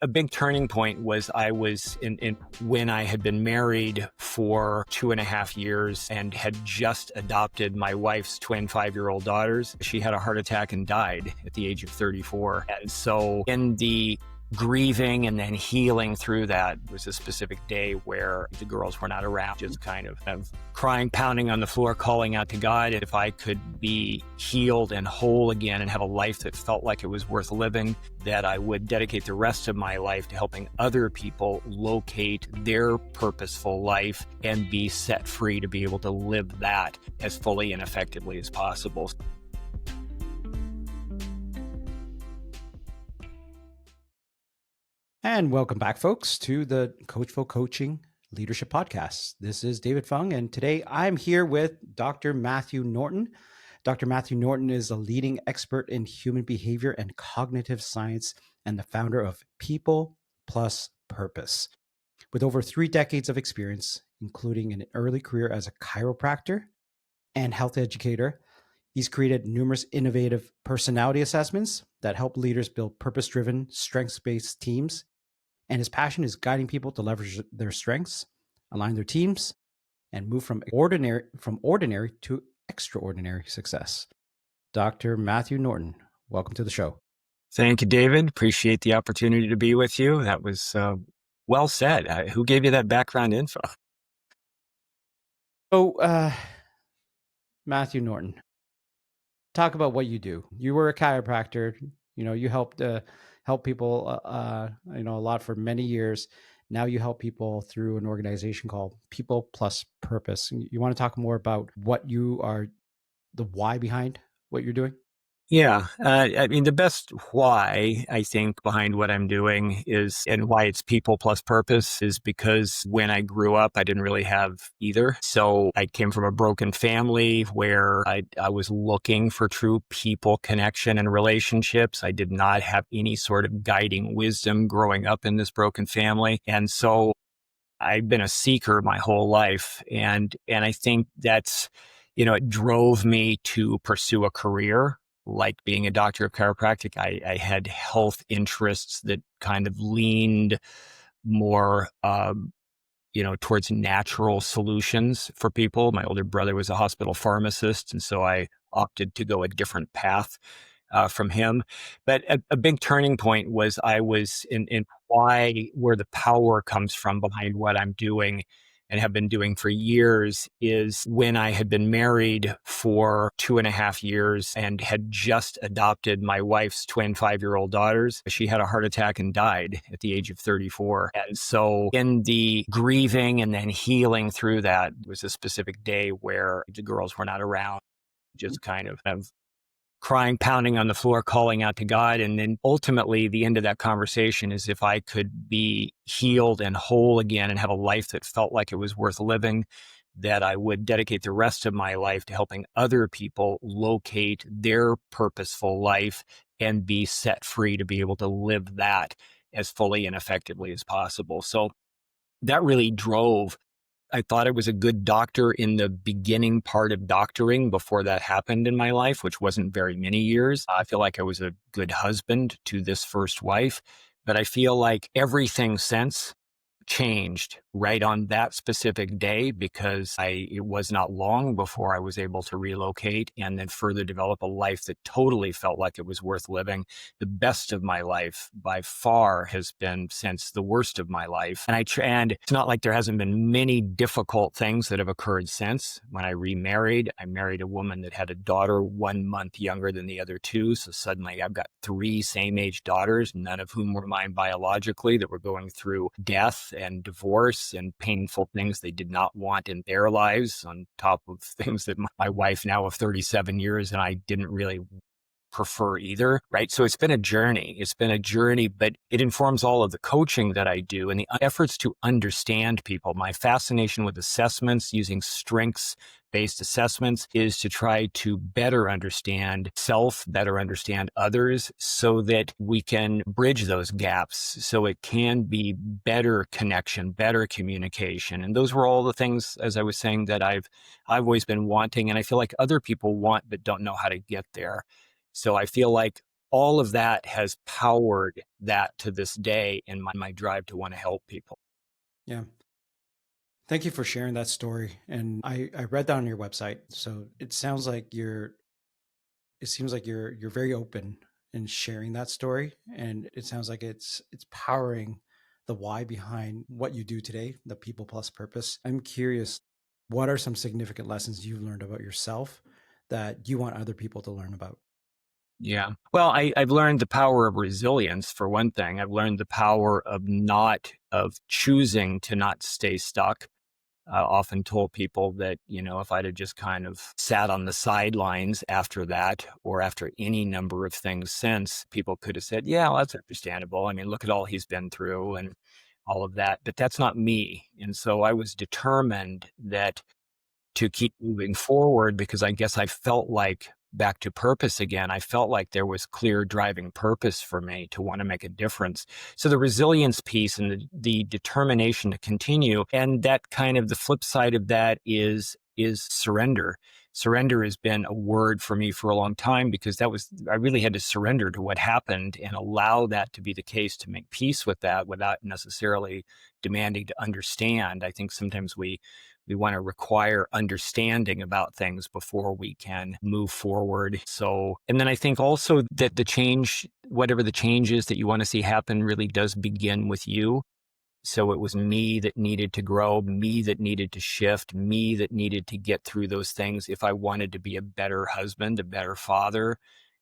a big turning point was I was in when I had been married for 2.5 years and had just adopted my wife's twin 5-year-old daughters. She had a heart attack and died at the age of 34. And so in the grieving and then healing through that was a specific day where the girls were not around, just kind of crying, pounding on the floor, calling out to God if I could be healed and whole again and have a life that felt like it was worth living, that I would dedicate the rest of my life to helping other people locate their purposeful life and be set free to be able to live that as fully and effectively as possible. And welcome back, folks, to the Coachful Coaching Leadership Podcast. This is David Fung, and today I'm here with Dr. Matthew Norton. Dr. Matthew Norton is a leading expert in human behavior and cognitive science and the founder of People Plus Purpose. With over 3 decades of experience, including an early career as a chiropractor and health educator, he's created numerous innovative personality assessments that help leaders build purpose-driven, strengths-based teams. And his passion is guiding people to leverage their strengths, align their teams, and move from ordinary to extraordinary success. Dr. Matthew Norton, welcome to the show. Thank you, David. Appreciate the opportunity to be with you. That was well said. Who gave you that background info? So, Matthew Norton, talk about what you do. You were a chiropractor. You helped people, a lot for many years. Now you help people through an organization called People Plus Purpose. You want to talk more about what you are, the why behind what you're doing? Yeah. The best why I think behind what I'm doing is, and why it's people plus purpose, is because when I grew up, I didn't really have either. So I came from a broken family where I was looking for true people connection and relationships. I did not have any sort of guiding wisdom growing up in this broken family. And so I've been a seeker my whole life. And I think that's, it drove me to pursue a career like being a doctor of chiropractic. I had health interests that kind of leaned more, towards natural solutions for people. My older brother was a hospital pharmacist, and so I opted to go a different path from him. But a big turning point was I was in where the power comes from behind what I'm doing and have been doing for years is when I had been married for 2.5 years and had just adopted my wife's twin 5-year-old daughters. She had a heart attack and died at the age of 34. And so in the grieving and then healing through that was a specific day where the girls were not around, just kind of crying, pounding on the floor, calling out to God. And then ultimately the end of that conversation is if I could be healed and whole again and have a life that felt like it was worth living, that I would dedicate the rest of my life to helping other people locate their purposeful life and be set free to be able to live that as fully and effectively as possible. So that really drove. I thought I was a good doctor in the beginning part of doctoring before that happened in my life, which wasn't very many years. I feel like I was a good husband to this first wife, but I feel like everything since changed right on that specific day because it was not long before I was able to relocate and then further develop a life that totally felt like it was worth living. The best of my life by far has been since the worst of my life. And it's not like there hasn't been many difficult things that have occurred since. When I remarried, I married a woman that had a daughter 1 month younger than the other two. So suddenly I've got 3 same-age daughters, none of whom were mine biologically, that were going through death and divorce and painful things they did not want in their lives, on top of things that my wife now of 37 years and I didn't really prefer either, right? So it's been a journey. But it informs all of the coaching that I do and the efforts to understand people. My fascination with assessments, using strengths-based assessments, is to try to better understand self, better understand others, so that we can bridge those gaps, so it can be better connection, better communication. And those were all the things, as I was saying, that I've always been wanting, and I feel like other people want but don't know how to get there. So I feel like all of that has powered that to this day in my drive to want to help people. Yeah. Thank you for sharing that story. And I read that on your website. So it sounds like it seems like you're very open in sharing that story. And it sounds like it's powering the why behind what you do today, the people plus purpose. I'm curious, what are some significant lessons you've learned about yourself that you want other people to learn about? Yeah. Well, I've learned the power of resilience for one thing. I've learned the power of choosing to not stay stuck. I often told people that, if I'd have just kind of sat on the sidelines after that or after any number of things since, people could have said, yeah, well, that's understandable. I mean, look at all he's been through and all of that. But that's not me. And so I was determined that to keep moving forward because I guess I felt like back to purpose again. I felt like there was clear driving purpose for me to want to make a difference. So the resilience piece and the determination to continue, and that kind of the flip side of that is surrender. Surrender has been a word for me for a long time because I really had to surrender to what happened and allow that to be the case, to make peace with that without necessarily demanding to understand. I think sometimes we want to require understanding about things before we can move forward. So, and then I think also that the change, whatever the change is that you want to see happen, really does begin with you. So it was me that needed to grow, me that needed to shift, me that needed to get through those things if I wanted to be a better husband, a better father,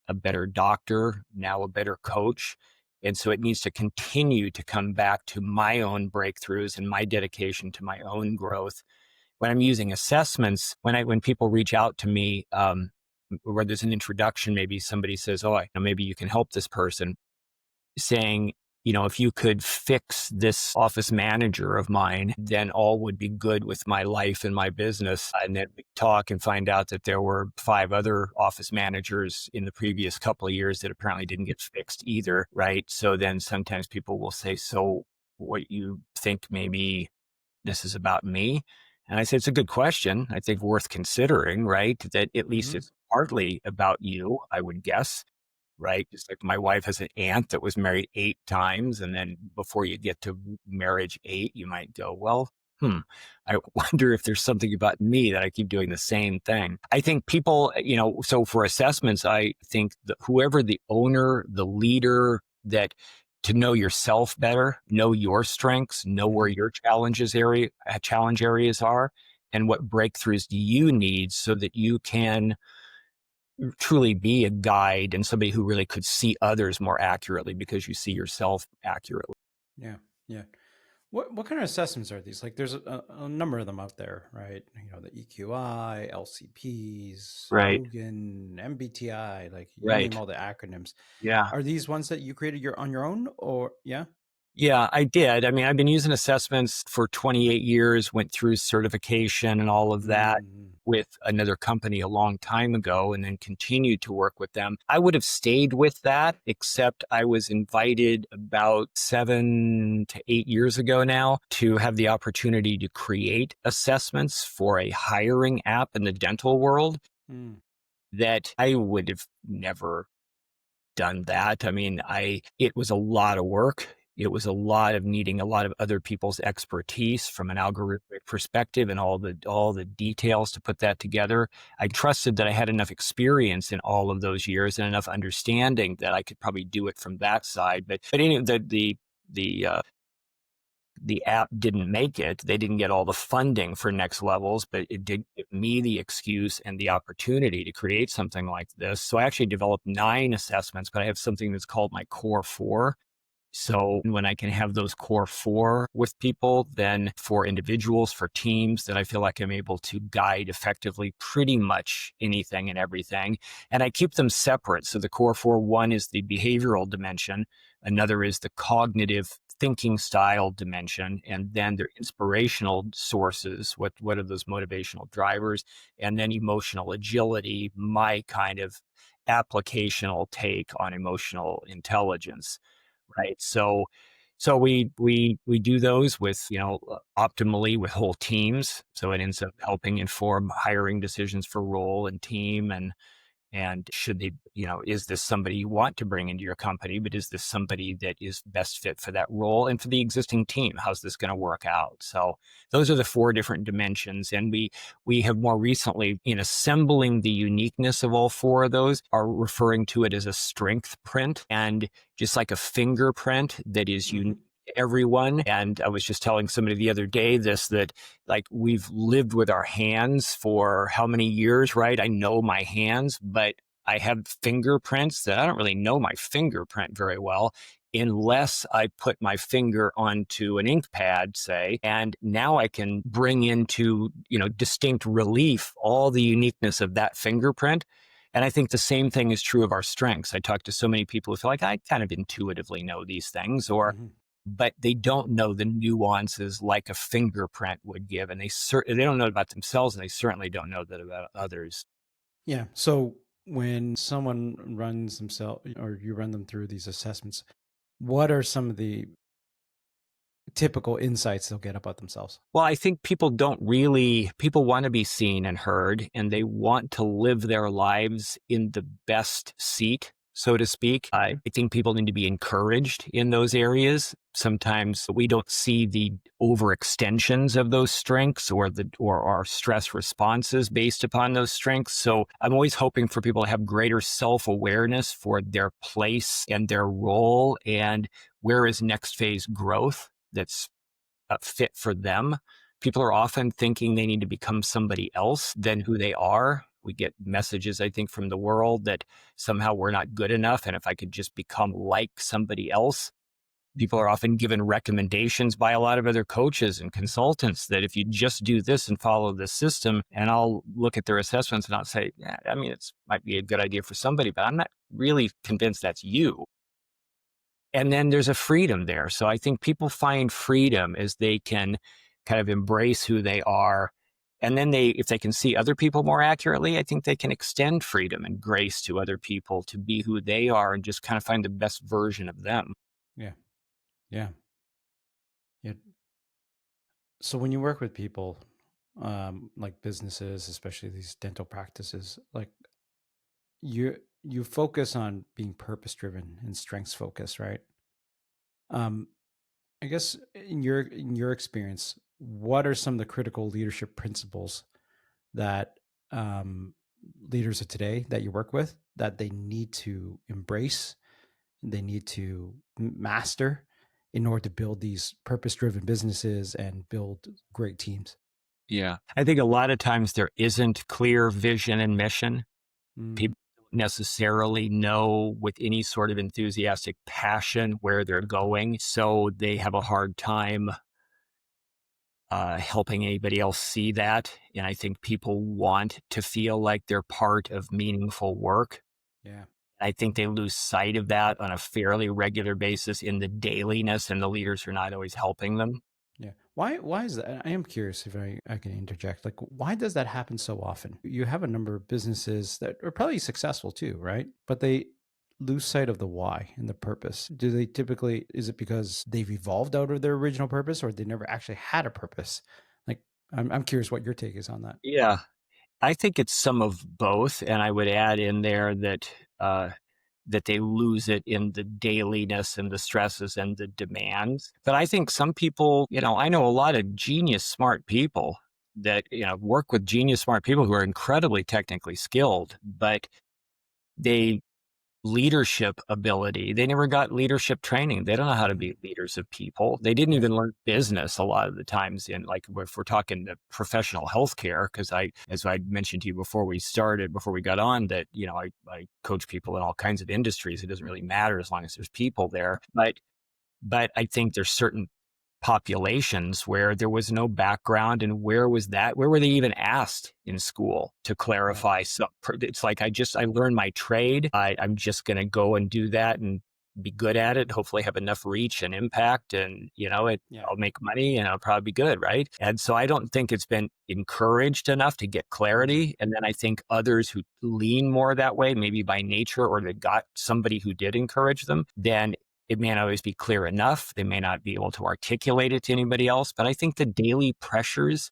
a better doctor, now a better coach. And so it needs to continue to come back to my own breakthroughs and my dedication to my own growth. When I'm using assessments, when people reach out to me, where there's an introduction, maybe somebody says, "Oh, maybe you can help this person," saying, if you could fix this office manager of mine, then all would be good with my life and my business. And then we talk and find out that there were 5 other office managers in the previous couple of years that apparently didn't get fixed either, right? So then sometimes people will say, "So what you think maybe this is about me?" And I said, it's a good question. I think worth considering, right? That at least Hmm. it's partly about you, I would guess, right? Just like my wife has an aunt that was married 8 times. And then before you get to marriage 8, you might go, well, I wonder if there's something about me that I keep doing the same thing. I think people, so for assessments, I think that whoever the owner, the leader, that to know yourself better, know your strengths, know where Hmm. your challenge areas are, and what breakthroughs do you need so that you can truly be a guide and somebody who really could see others more accurately because you see yourself accurately. Yeah. Yeah. What kind of assessments are these? Like, there's a number of them out there, right? The EQI, LCPs, Right. Hogan, MBTI, like you name Right. all the acronyms. Yeah. Are these ones that you created on your own, or yeah? Yeah, I did. I mean, I've been using assessments for 28 years, went through certification and all of that Mm. with another company a long time ago, and then continued to work with them. I would have stayed with that, except I was invited about 7 to 8 years ago now to have the opportunity to create assessments for a hiring app in the dental world Mm. that I would have never done that. I mean, it was a lot of work. It was a lot of needing a lot of other people's expertise from an algorithmic perspective and all the details to put that together. I trusted that I had enough experience in all of those years and enough understanding that I could probably do it from that side. But anyway, the app didn't make it. They didn't get all the funding for next levels, but it did give me the excuse and the opportunity to create something like this. So I actually developed 9 assessments, but I have something that's called my core 4. So when I can have those core 4 with people, then for individuals, for teams, that I feel like I'm able to guide effectively pretty much anything and everything. And I keep them separate. So the core 4, one is the behavioral dimension. Another is the cognitive thinking style dimension. And then their inspirational sources. What are those motivational drivers? And then emotional agility, my kind of applicational take on emotional intelligence. Right. So we do those with, optimally with whole teams. So it ends up helping inform hiring decisions for role and team And should they, is this somebody you want to bring into your company, but is this somebody that is best fit for that role and for the existing team? How's this going to work out? So those are the 4 different dimensions. And we have more recently, in assembling the uniqueness of all 4 of those, are referring to it as a strength print, and just like a fingerprint that is unique to everyone. And I was just telling somebody the other day that like we've lived with our hands for how many years, right? I know my hands, but I have fingerprints that I don't really know my fingerprint very well unless I put my finger onto an ink pad, say, and now I can bring into, distinct relief all the uniqueness of that fingerprint. And I think the same thing is true of our strengths. I talk to so many people who feel like I kind of intuitively know these things, but they don't know the nuances like a fingerprint would give. And they don't know about themselves, and they certainly don't know that about others. Yeah. So when someone runs themselves or you run them through these assessments, what are some of the typical insights they'll get about themselves? Well, I think people want to be seen and heard, and they want to live their lives in the best seat, so to speak. I think people need to be encouraged in those areas. Sometimes we don't see the overextensions of those strengths or our stress responses based upon those strengths. So I'm always hoping for people to have greater self-awareness for their place and their role, and where is next phase growth that's fit for them. People are often thinking they need to become somebody else than who they are. We get messages, I think, from the world that somehow we're not good enough. And if I could just become like somebody else, people are often given recommendations by a lot of other coaches and consultants that if you just do this and follow this system, and I'll look at their assessments and I'll say, yeah, I mean, it might be a good idea for somebody, but I'm not really convinced that's you. And then there's a freedom there. So I think people find freedom as they can kind of embrace who they are. And then if they can see other people more accurately, I think they can extend freedom and grace to other people to be who they are and just kind of find the best version of them. Yeah. Yeah. Yeah. So when you work with people, like businesses, especially these dental practices, like you focus on being purpose driven and strengths focused, right? Um, I guess in your experience, what are some of the critical leadership principles that leaders of today that you work with that they need to embrace, they need to master in order to build these purpose-driven businesses and build great teams? Yeah. I think a lot of times there isn't clear vision and mission. People don't necessarily know with any sort of enthusiastic passion where they're going. So they have a hard time helping anybody else see that. And I think people want to feel like they're part of meaningful work. Yeah. I think they lose sight of that on a fairly regular basis in the dailiness, and the leaders are not always helping them. Yeah. Why is that? I am curious if I can interject. Like, why does that happen so often? You have a number of businesses that are probably successful too, right? But they lose sight of the why and the purpose. Do they typically, is it because they've evolved out of their original purpose or they never actually had a purpose? Like, I'm curious what your take is on that. Yeah. I think it's some of both. And I would add in there that they lose it in the dailiness and the stresses and the demands. But I think some people, I know a lot of genius smart people that, work with genius smart people who are incredibly technically skilled, but they leadership ability. They never got leadership training. They don't know how to be leaders of people. They didn't even learn business a lot of the times in, like, if we're talking to professional healthcare, because as I mentioned to you before we got on, that, I coach people in all kinds of industries. It doesn't really matter as long as there's people there. But I think there's certain populations where there was no background, and where were they even asked in school to clarify? Right. So it's like, I learned my trade. I'm just going to go and do that and be good at it, hopefully have enough reach and impact, and I'll make money and I'll probably be good, right? And so I don't think it's been encouraged enough to get clarity. And then I think others who lean more that way, maybe by nature, or they got somebody who did encourage them, then it may not always be clear enough. They may not be able to articulate it to anybody else. But I think the daily pressures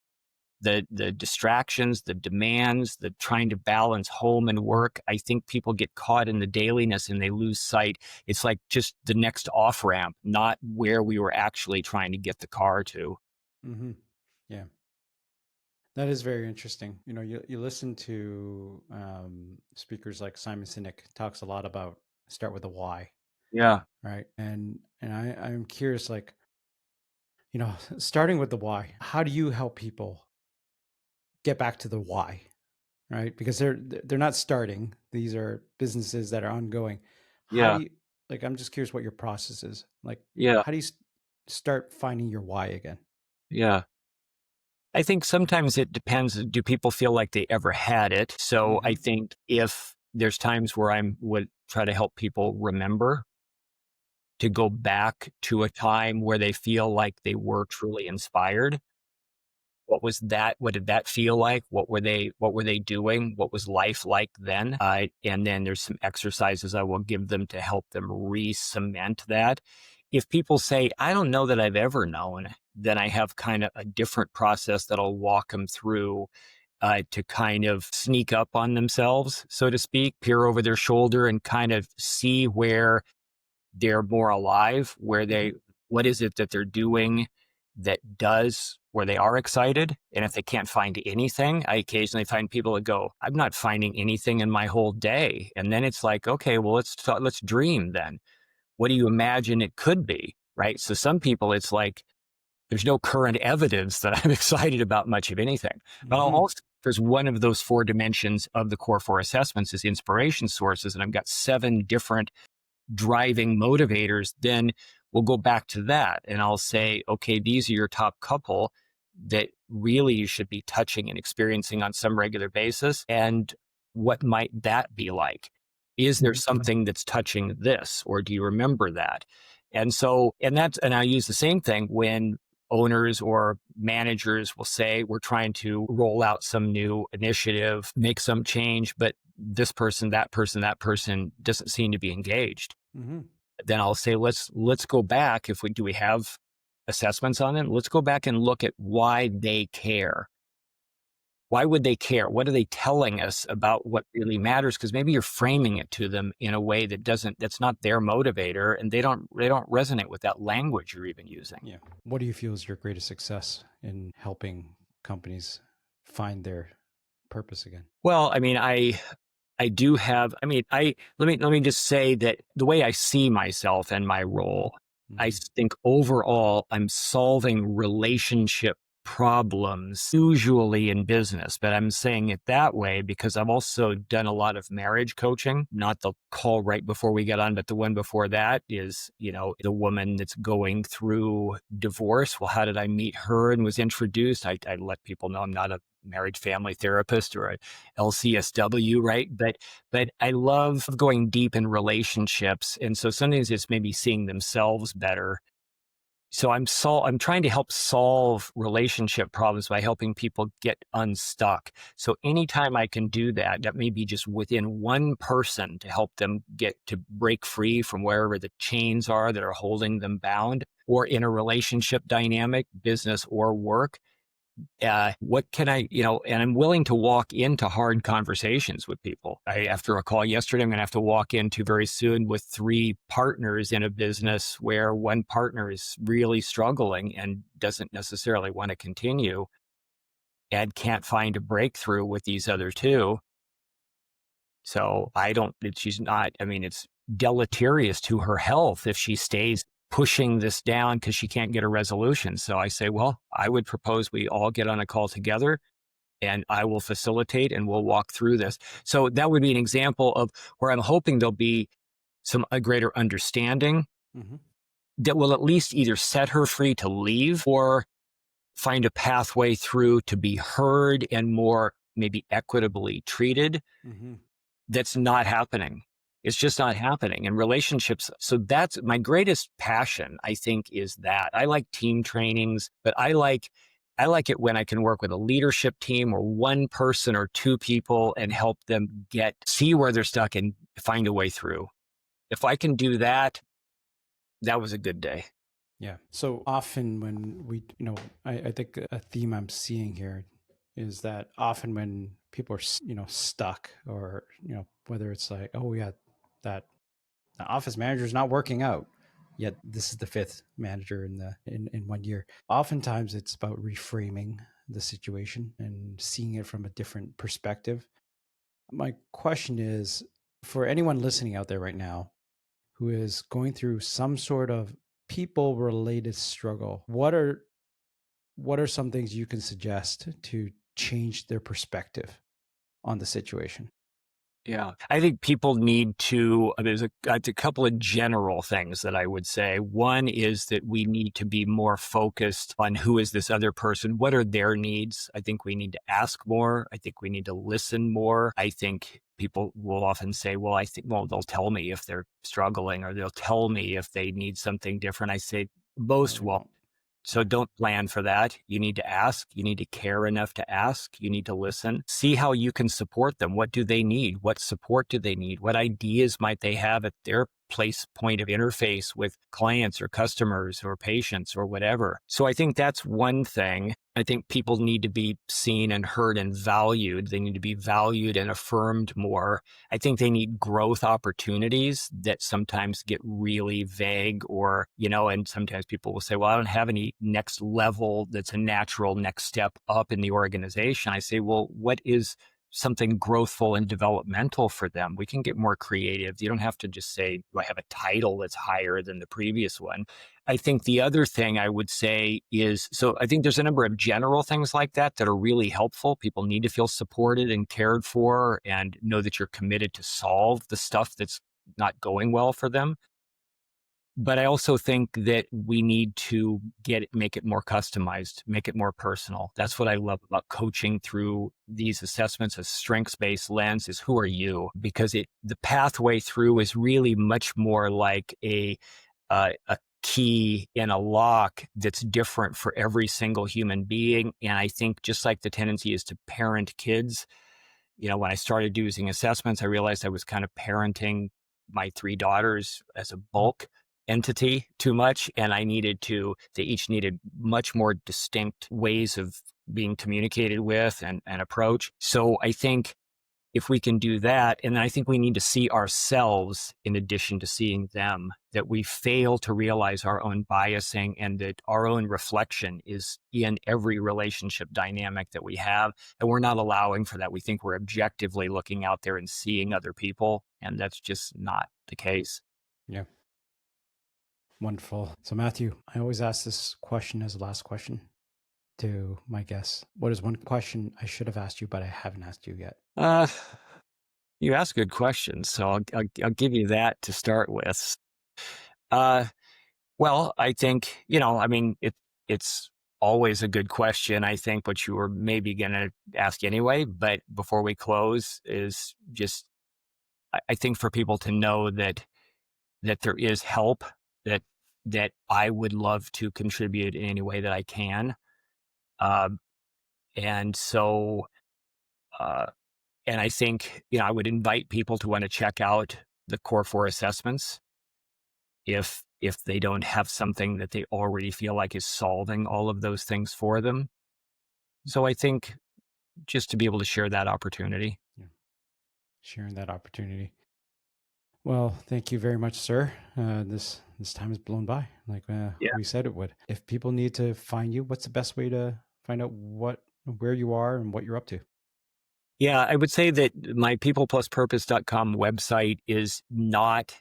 the distractions, the demands, the trying to balance home and work. I think people get caught in the dailiness and they lose sight. It's like just the next off ramp, not where we were actually trying to get the car to. Mm-hmm. Yeah. That is very interesting. You listen to speakers like Simon Sinek talks a lot about start with the why, Yeah. right? And I'm curious, like, starting with the why, how do you help people get back to the why, right? Because they're not starting. These are businesses that are ongoing. How do Yeah. you, like, I'm just curious what your process is. Like, Yeah. how do you start finding your why again? Yeah. I think sometimes it depends. Do people feel like they ever had it? So I Mm-hmm. think if there's times where I would try to help people remember to go back to a time where they feel like they were truly inspired. What was that? What did that feel like? What were they doing? What was life like then? And then there's some exercises I will give them to help them re-cement that. If people say, I don't know that I've ever known, then I have kind of a different process that I'll walk them through to kind of sneak up on themselves, so to speak, peer over their shoulder and kind of see where they're more alive, Mm-hmm. what is it that they're doing that does where they are excited. And if they can't find anything, I occasionally find people that go, I'm not finding anything in my whole day. And then it's like, okay, well, let's dream then. What do you imagine it could be? Right. So some people, it's like, there's no current evidence that I'm excited about much of anything. But I'll Mm-hmm. also, there's one of those four dimensions of the core four assessments is inspiration sources. And I've got 7 different driving motivators, then we'll go back to that and I'll say, okay, these are your top couple that really you should be touching and experiencing on some regular basis. And what might that be like? Is there something that's touching this, or do you remember that? And so, and I use the same thing when owners or managers will say, we're trying to roll out some new initiative, make some change, but this person, that person doesn't seem to be engaged. Mm-hmm. Then I'll say, let's go back. If we do, we have assessments on it. Let's go back and look at why they care. Why would they care? What are they telling us about what really matters? Because maybe you're framing it to them in a way that's not their motivator, and they don't resonate with that language you're even using. Yeah. What do you feel is your greatest success in helping companies find their purpose again? Well, I mean, I do have, I mean, let me just say that the way I see myself and my role, I Mm-hmm. think overall I'm solving relationship problems, usually in business, but I'm saying it that way because I've also done a lot of marriage coaching, not the call right before we get on, but the one before that is, the woman that's going through divorce. Well, how did I meet her and was introduced? I let people know I'm not a marriage family therapist or a LCSW, right? But I love going deep in relationships. And so sometimes it's maybe seeing themselves better. So I'm trying to help solve relationship problems by helping people get unstuck. So anytime I can do that, that may be just within one person to help them get to break free from wherever the chains are that are holding them bound, or in a relationship dynamic, business or work. What can and I'm willing to walk into hard conversations with people. After a call yesterday, I'm going to have to walk into very soon with 3 partners in a business where one partner is really struggling and doesn't necessarily want to continue and can't find a breakthrough with these other 2. So she's not, I mean, it's deleterious to her health if she stays pushing this down because she can't get a resolution. So I say, well, I would propose we all get on a call together and I will facilitate and we'll walk through this. So that would be an example of where I'm hoping there'll be a greater understanding Mm-hmm. that will at least either set her free to leave or find a pathway through to be heard and more maybe equitably treated. Mm-hmm. That's not happening. It's just not happening in relationships. So that's my greatest passion, I think, is that. I like team trainings, but I like it when I can work with a leadership team or one person or 2 people and help them see where they're stuck and find a way through. If I can do that, that was a good day. Yeah. So often when we, I think a theme I'm seeing here is that often when people are, stuck, or, whether it's like, oh yeah, that the office manager is not working out, yet this is the fifth manager in 1 year. Oftentimes it's about reframing the situation and seeing it from a different perspective. My question is, for anyone listening out there right now who is going through some sort of people related struggle, what are some things you can suggest to change their perspective on the situation? Yeah. I think people need to, there's a couple of general things that I would say. One is that we need to be more focused on who is this other person? What are their needs? I think we need to ask more. I think we need to listen more. I think people will often say, well, they'll tell me if they're struggling or they'll tell me if they need something different. I say, No, most they won't. won't. So don't plan for that. You need to ask. You need to care enough to ask. You need to listen. See how you can support them. What do they need? What support do they need? What ideas might they have at their point of interface with clients or customers or patients or whatever? So I think that's one thing. I think people need to be seen and heard and valued. They need to be valued and affirmed more. I think they need growth opportunities that sometimes get really vague, or, and sometimes people will say, well, I don't have any next level that's a natural next step up in the organization. I say, well, what is something growthful and developmental for them? We can get more creative. You don't have to just say, do I have a title that's higher than the previous one? I think the other thing I would say is, so I think there's a number of general things like that are really helpful. People need to feel supported and cared for and know that you're committed to solve the stuff that's not going well for them. But I also think that we need to make it more customized, make it more personal. That's what I love about coaching through these assessments. A strengths-based lens is, who are you? Because the pathway through is really much more like a key in a lock that's different for every single human being. And I think just like the tendency is to parent kids, when I started using assessments, I realized I was kind of parenting my three daughters as a bulk entity too much. And they each needed much more distinct ways of being communicated with and approach. So I think if we can do that, and I think we need to see ourselves in addition to seeing them, that we fail to realize our own biasing and that our own reflection is in every relationship dynamic that we have. And we're not allowing for that. We think we're objectively looking out there and seeing other people, and that's just not the case. Yeah. Wonderful. So, Matthew, I always ask this question as the last question to my guests. What is one question I should have asked you, but I haven't asked you yet? Uh, you ask good questions, so I'll give you that to start with. Uh, Well, I think, it's always a good question. I think what you were maybe going to ask anyway, but before we close is just, I think for people to know that there is help, that, that I would love to contribute in any way that I can. Um, and so, uh, and I think, I would invite people to want to check out the Core 4 assessments if they don't have something that they already feel like is solving all of those things for them. So I think just to be able to share that opportunity. Yeah. Sharing that opportunity. Well, thank you very much, sir. This time has blown by, like Yeah. we said it would. If people need to find you, what's the best way to find out where you are and what you're up to? Yeah, I would say that my peoplepluspurpose.com website is not,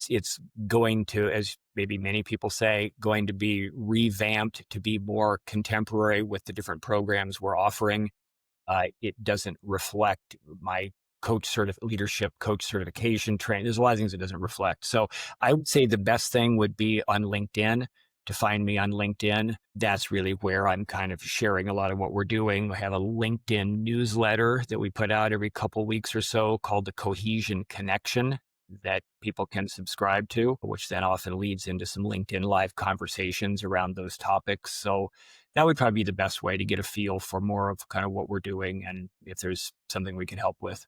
it's going to, as maybe many people say, going to be revamped to be more contemporary with the different programs we're offering. It doesn't reflect my leadership coach certification training. There's a lot of things it doesn't reflect. So I would say the best thing would be on LinkedIn, to find me on LinkedIn. That's really where I'm kind of sharing a lot of what we're doing. We have a LinkedIn newsletter that we put out every couple weeks or so called the Cohesion Connection, that people can subscribe to, which then often leads into some LinkedIn live conversations around those topics. So that would probably be the best way to get a feel for more of kind of what we're doing and if there's something we can help with.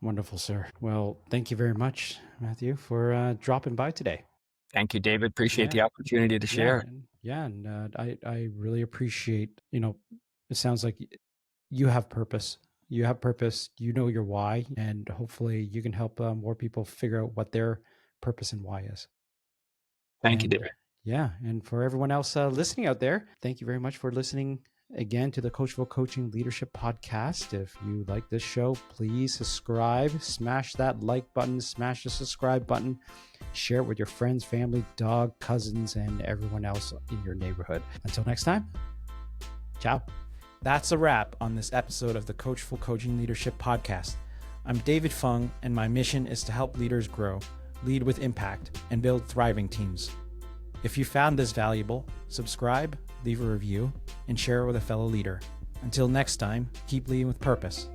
Wonderful, sir. Well, thank you very much, Matthew, for dropping by today. Thank you, David. Appreciate Yeah, the opportunity to yeah, share. and I really appreciate. It sounds like you have purpose. You have purpose. You know your why, and hopefully you can help more people figure out what their purpose and why is. Thank you, And David. yeah, and for everyone else listening out there, thank you very much for listening again to the Coachful Coaching Leadership Podcast. If you like this show, please subscribe, smash that like button, smash the subscribe button, share it with your friends, family, dog, cousins, and everyone else in your neighborhood. Until next time, ciao. That's a wrap on this episode of the Coachful Coaching Leadership Podcast. I'm David Fung, and my mission is to help leaders grow, lead with impact, and build thriving teams. If you found this valuable, subscribe, leave a review, and share it with a fellow leader. Until next time, keep leading with purpose.